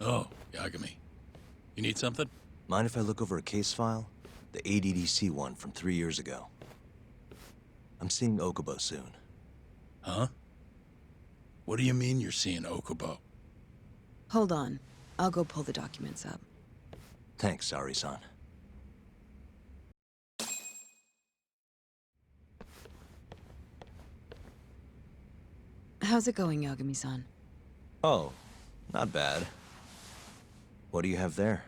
Oh, Yagami. You need something? Mind if I look over a case file? The ADDC one from 3 years ago. I'm seeing Okubo soon. Huh? What do you mean you're seeing Okubo? Hold on. I'll go pull the documents up. Thanks, Ari-san. How's it going, Yagami-san? Oh, not bad. What do you have there?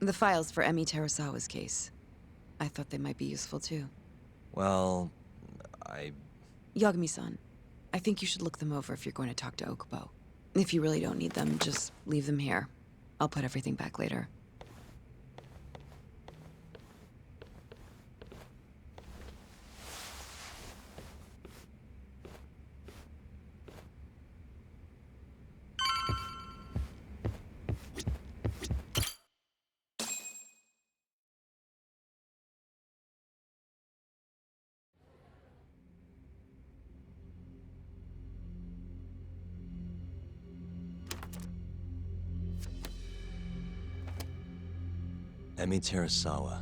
The files for Emi Terasawa's case. I thought they might be useful too. Well, Yagami-san, I think you should look them over if you're going to talk to Okubo. If you really don't need them, just leave them here. I'll put everything back later. Emi Terasawa,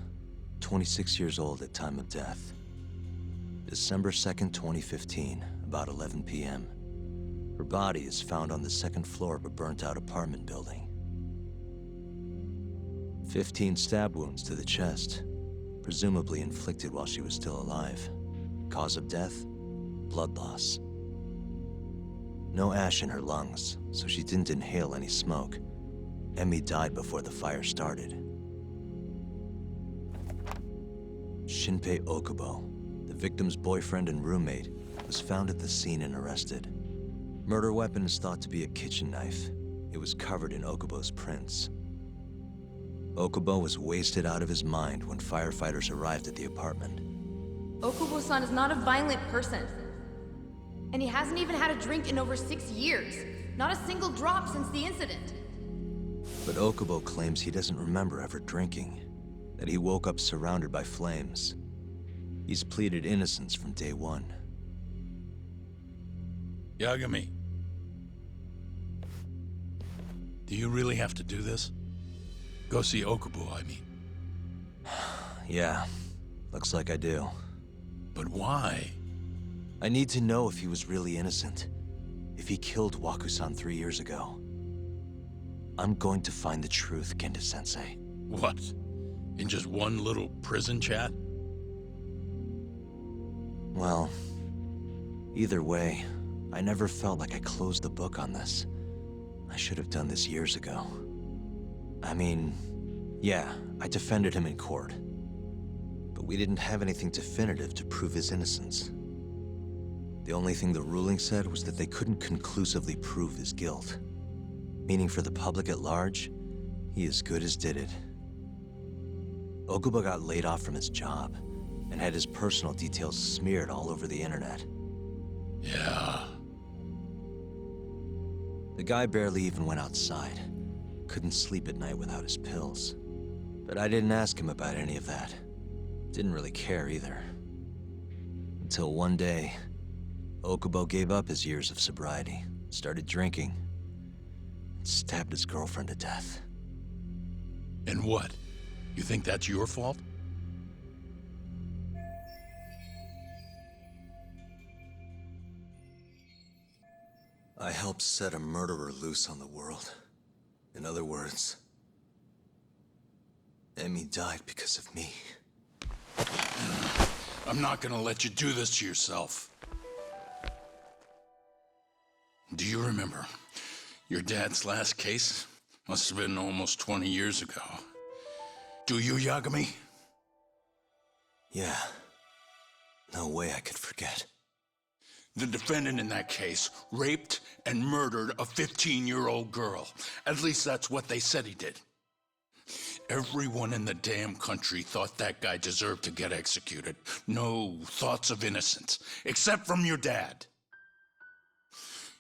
26 years old at time of death. December 2nd, 2015, about 11 p.m. Her body is found on the second floor of a burnt-out apartment building. 15 stab wounds to the chest, presumably inflicted while she was still alive. Cause of death? Blood loss. No ash in her lungs, so she didn't inhale any smoke. Emi died before the fire started. Shinpei Okubo, the victim's boyfriend and roommate, was found at the scene and arrested. Murder weapon is thought to be a kitchen knife. It was covered in Okubo's prints. Okubo was wasted out of his mind when firefighters arrived at the apartment. Okubo-san is not a violent person. And he hasn't even had a drink in over 6 years. Not a single drop since the incident. But Okubo claims he doesn't remember ever drinking, that he woke up surrounded by flames. He's pleaded innocence from day one. Yagami. Do you really have to do this? Go see Okubo, I mean. Yeah, looks like I do. But why? I need to know if he was really innocent. If he killed Waku-san 3 years ago. I'm going to find the truth, Kenta-sensei. What? In just one little prison chat? Well, either way, I never felt like I closed the book on this. I should have done this years ago. I mean, yeah, I defended him in court. But we didn't have anything definitive to prove his innocence. The only thing the ruling said was that they couldn't conclusively prove his guilt. Meaning for the public at large, he as good as did it. Okubo got laid off from his job and had his personal details smeared all over the internet. Yeah. The guy barely even went outside. Couldn't sleep at night without his pills. But I didn't ask him about any of that. Didn't really care either. Until one day, Okubo gave up his years of sobriety, started drinking, and stabbed his girlfriend to death. And what? You think that's your fault? I helped set a murderer loose on the world. In other words, Emi died because of me. I'm not gonna let you do this to yourself. Do you remember your dad's last case? Must have been almost 20 years ago. Do you, Yagami? Yeah. No way I could forget. The defendant in that case raped and murdered a 15-year-old girl. At least that's what they said he did. Everyone in the damn country thought that guy deserved to get executed. No thoughts of innocence, except from your dad.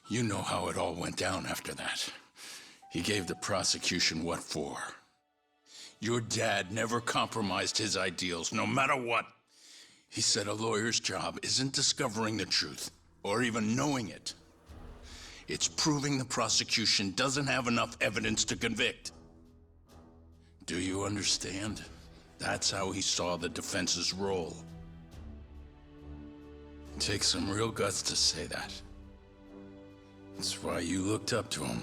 You know how it all went down after that. He gave the prosecution what for. Your dad never compromised his ideals, no matter what. He said a lawyer's job isn't discovering the truth, or even knowing it. It's proving the prosecution doesn't have enough evidence to convict. Do you understand? That's how he saw the defense's role. It takes some real guts to say that. That's why you looked up to him.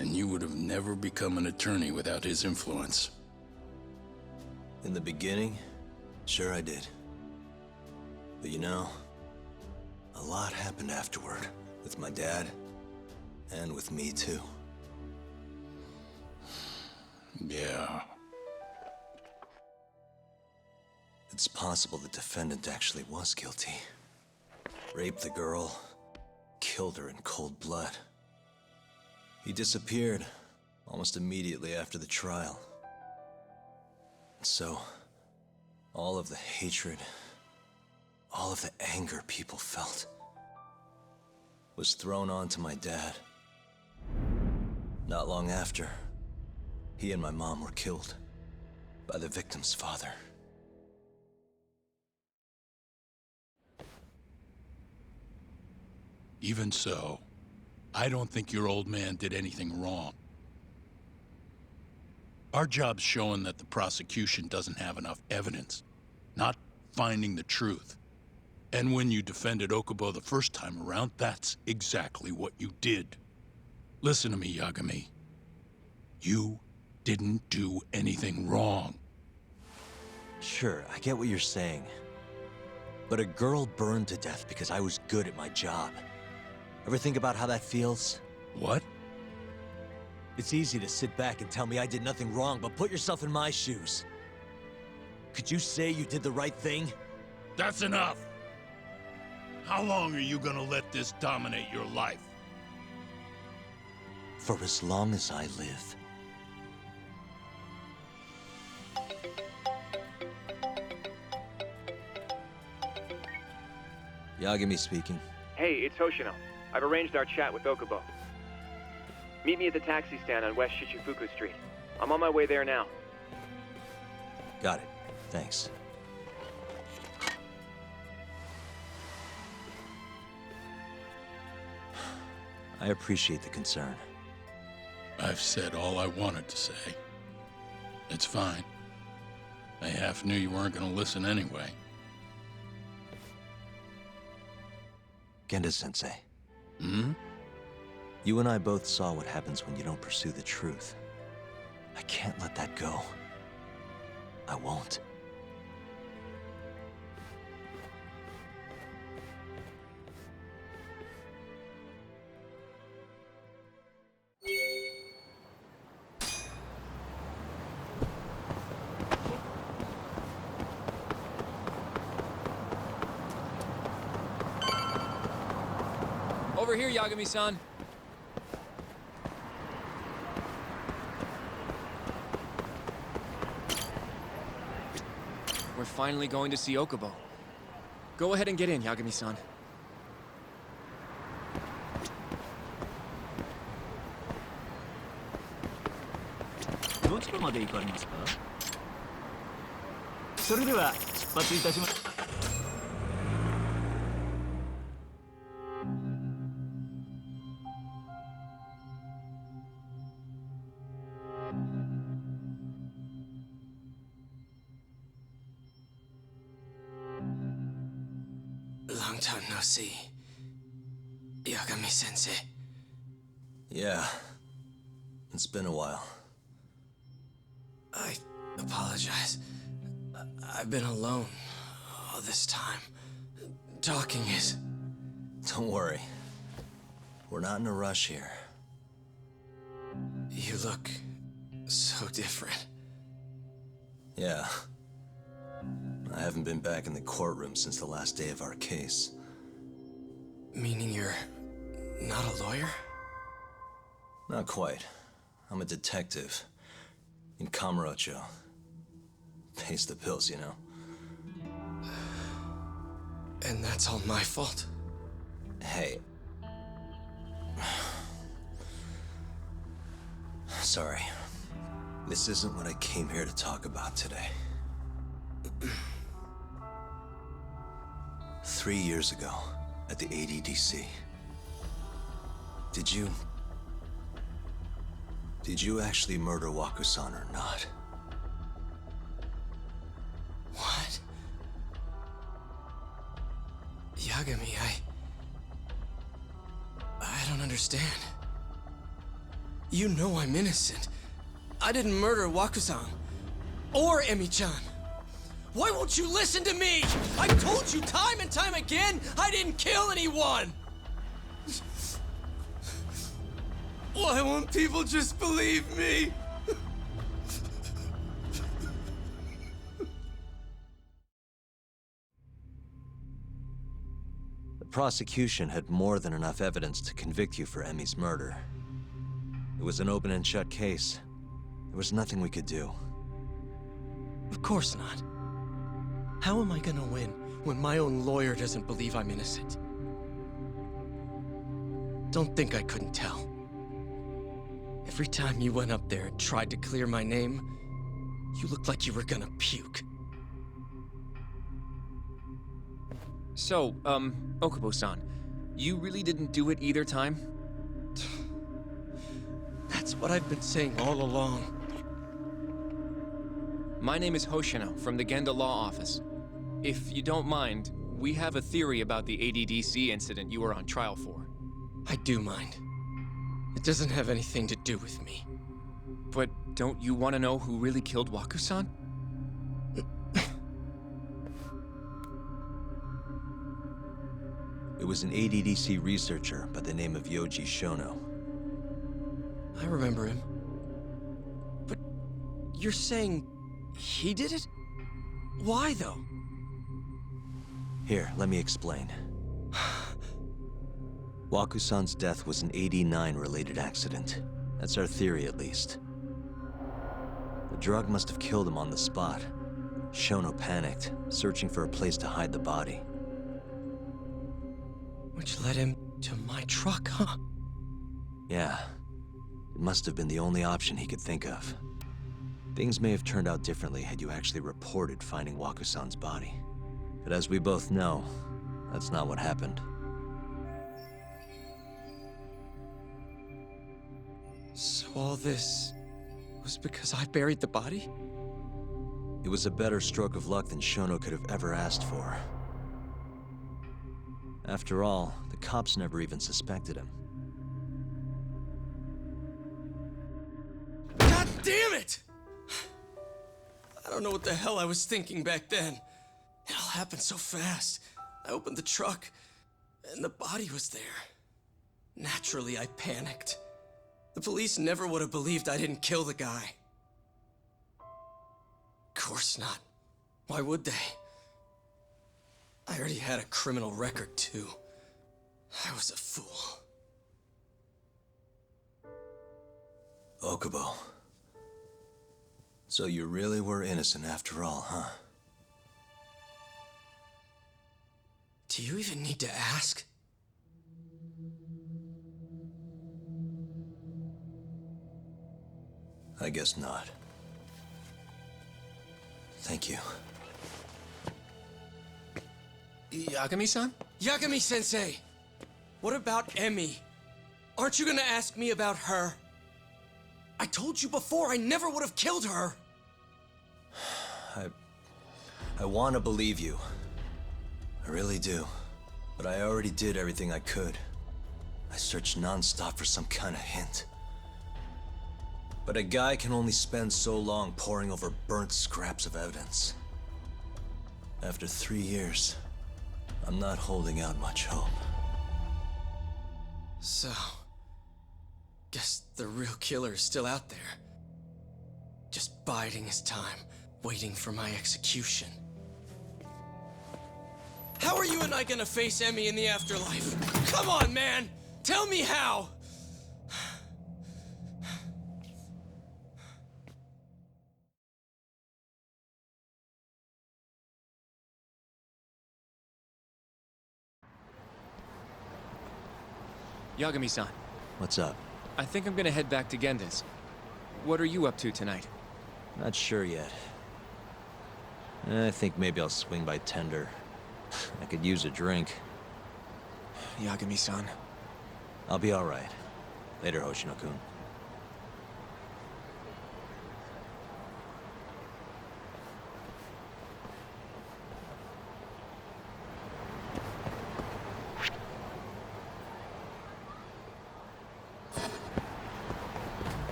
And you would have never become an attorney without his influence. In the beginning, sure I did. But you know, a lot happened afterward. With my dad, and with me too. Yeah. It's possible the defendant actually was guilty. Raped the girl, killed her in cold blood. He disappeared almost immediately after the trial. So, all of the hatred, all of the anger people felt was thrown onto my dad. Not long after, he and my mom were killed by the victim's father. Even so, I don't think your old man did anything wrong. Our job's showing that the prosecution doesn't have enough evidence, not finding the truth. And when you defended Okubo the first time around, that's exactly what you did. Listen to me, Yagami. You didn't do anything wrong. Sure, I get what you're saying. But a girl burned to death because I was good at my job. Ever think about how that feels? What? It's easy to sit back and tell me I did nothing wrong, but put yourself in my shoes. Could you say you did the right thing? That's enough! How long are you gonna let this dominate your life? For as long as I live. Yagami speaking. Hey, it's Hoshino. I've arranged our chat with Okubo. Meet me at the taxi stand on West Shichifuku Street. I'm on my way there now. Got it. Thanks. I appreciate the concern. I've said all I wanted to say. It's fine. I half knew you weren't gonna listen anyway. Genda-sensei. Hmm? You and I both saw what happens when you don't pursue the truth. I can't let that go. I won't. Over here, Yagami-san. We're finally going to see Okubo. Go ahead and get in, Yagami-san. Long time no see. Yagami-sensei. Yeah. It's been a while. I apologize. I've been alone all this time. Talking is... Don't worry. We're not in a rush here. You look so different. Yeah. I haven't been back in the courtroom since the last day of our case. Meaning you're not a lawyer? Not quite. I'm a detective. In Kamurocho. Pays the bills, you know. And that's all my fault? Hey. Sorry. This isn't what I came here to talk about today. 3 years ago, at the ADDC, Did you... Did you actually murder Waku-san or not? What? Yagami, I don't understand. You know I'm innocent. I didn't murder Waku-san. Or Emi-chan. Why won't you listen to me? I've told you time and time again, I didn't kill anyone! Why won't people just believe me? The prosecution had more than enough evidence to convict you for Emi's murder. It was an open and shut case. There was nothing we could do. Of course not. How am I gonna win when my own lawyer doesn't believe I'm innocent? Don't think I couldn't tell. Every time you went up there and tried to clear my name, you looked like you were gonna puke. So, Okubo-san, you really didn't do it either time? That's what I've been saying all along. My name is Hoshino from the Genda Law Office. If you don't mind, we have a theory about the ADDC incident you were on trial for. I do mind. It doesn't have anything to do with me. But don't you want to know who really killed Waku-san? It was an ADDC researcher by the name of Yoji Shono. I remember him. But you're saying he did it? Why, though? Here, let me explain. Waku-san's death was an 89-related accident. That's our theory, at least. The drug must have killed him on the spot. Shono panicked, searching for a place to hide the body. Which led him to my truck, huh? Yeah. It must have been the only option he could think of. Things may have turned out differently had you actually reported finding Waku-san's body. But as we both know, that's not what happened. So all this was because I buried the body? It was a better stroke of luck than Shono could have ever asked for. After all, the cops never even suspected him. God damn it! I don't know what the hell I was thinking back then. It all happened so fast. I opened the truck, and the body was there. Naturally, I panicked. The police never would have believed I didn't kill the guy. Of course not. Why would they? I already had a criminal record, too. I was a fool. Okubo. So you really were innocent after all, huh? Do you even need to ask? I guess not. Thank you. Yagami-san? Yagami-sensei! What about Emi? Aren't you gonna ask me about her? I told you before I never would have killed her! I want to believe you. I really do. But I already did everything I could. I searched non-stop for some kind of hint. But a guy can only spend so long poring over burnt scraps of evidence. After 3 years, I'm not holding out much hope. So... guess the real killer is still out there. Just biding his time, waiting for my execution. How are you and I gonna face Emi in the afterlife? Come on, man! Tell me how! Yagami-san, What's up? I think I'm gonna head back to Genda's. What are you up to tonight? Not sure yet. I think maybe I'll swing by Tender. I could use a drink. Yagami-san, I'll be all right. Later, Hoshino-kun.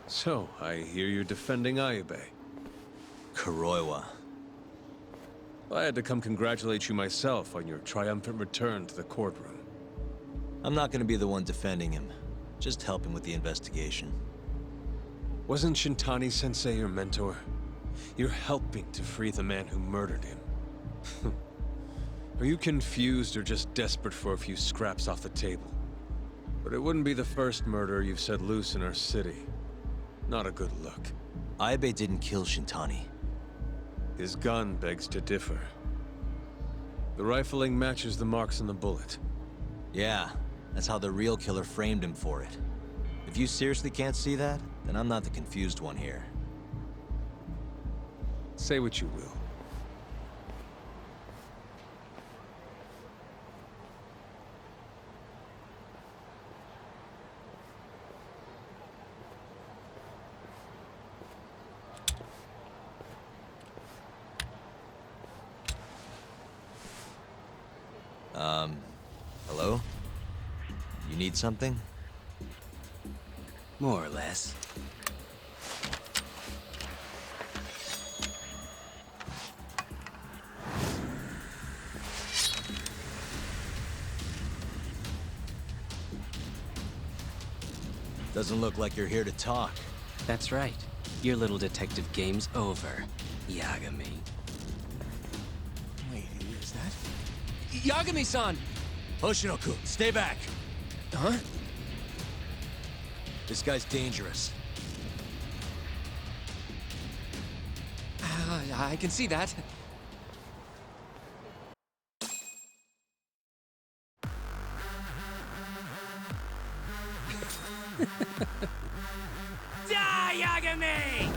So, I hear you're defending Ayube. Kuroiwa. I had to come congratulate you myself on your triumphant return to the courtroom. I'm not gonna be the one defending him. Just helping with the investigation. Wasn't Shintani-sensei your mentor? You're helping to free the man who murdered him. Are you confused or just desperate for a few scraps off the table? But it wouldn't be the first murder you've set loose in our city. Not a good look. Ayube didn't kill Shintani. His gun begs to differ. The rifling matches the marks on the bullet. Yeah, that's how the real killer framed him for it. If you seriously can't see that, then I'm not the confused one here. Say what you will. Hello? You need something? More or less. Doesn't look like you're here to talk. That's right. Your little detective game's over, Yagami. Wait, who is that? Yagami-san! Hoshino-kun, stay back! Huh? This guy's dangerous. I can see that. Die, Yagami!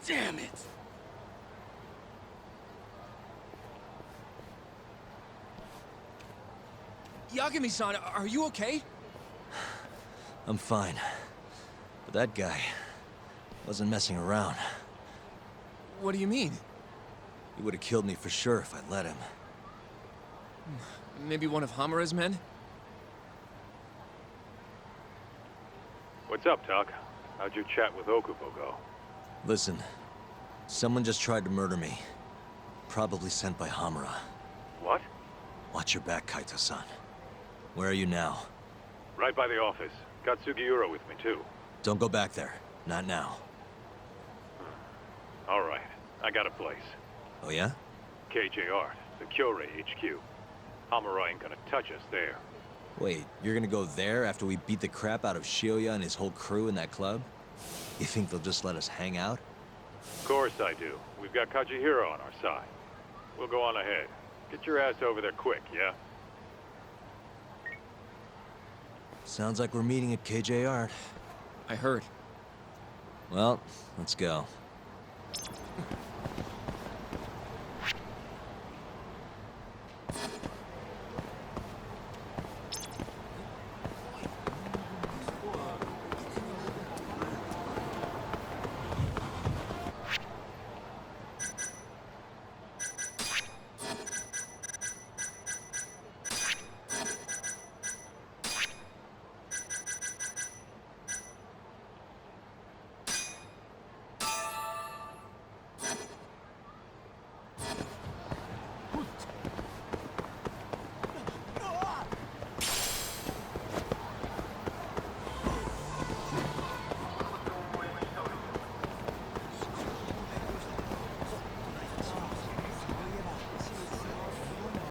Damn it! Yagami-san, are you okay? I'm fine. But that guy wasn't messing around. What do you mean? He would have killed me for sure if I'd let him. Maybe one of Hamura's men? What's up, Tuck? How'd your chat with Okubo go? Listen, someone just tried to murder me. Probably sent by Hamura. What? Watch your back, Kaito-san. Where are you now? Right by the office. Got Sugiura with me, too. Don't go back there. Not now. All right. I got a place. Oh yeah? KJ Art, the Kyorei HQ. Hamura ain't gonna touch us there. Wait, you're gonna go there after we beat the crap out of Shioya and his whole crew in that club? You think they'll just let us hang out? Of course I do. We've got Kajihiro on our side. We'll go on ahead. Get your ass over there quick, yeah? Sounds like we're meeting at KJ Art. I heard. Well, let's go.